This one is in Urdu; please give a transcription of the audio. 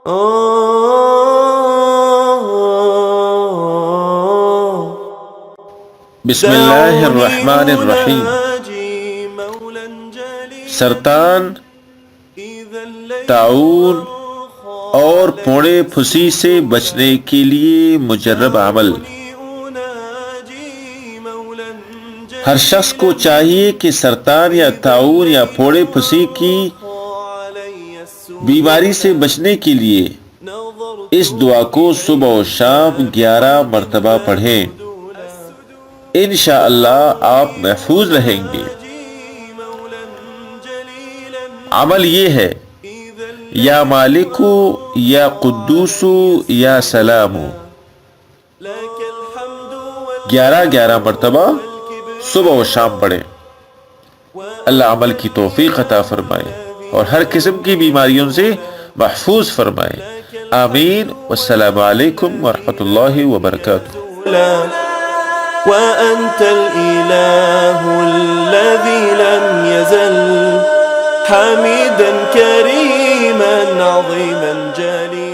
بسم اللہ الرحمن الرحیم۔ سرطان، طاعون اور پوڑے پھسی سے بچنے کے لیے مجرب عمل۔ ہر شخص کو چاہیے کہ سرطان یا طاعون یا پھوڑے پھسی کی بیماری سے بچنے کے لیے اس دعا کو صبح و شام 11 مرتبہ پڑھیں۔ انشاءاللہ آپ محفوظ رہیں گے۔ عمل یہ ہے: یا مالکو یا قدوسو یا سلامو، 11 مرتبہ صبح و شام پڑھیں۔ اللہ عمل کی توفیق عطا فرمائے اور ہر قسم کی بیماریوں سے محفوظ فرمائے۔ آمین۔ والسلام علیکم ورحمۃ اللہ وبرکاتہ۔ وأنت الإله الذي لم يزل حميدا كريما عظيما جليلا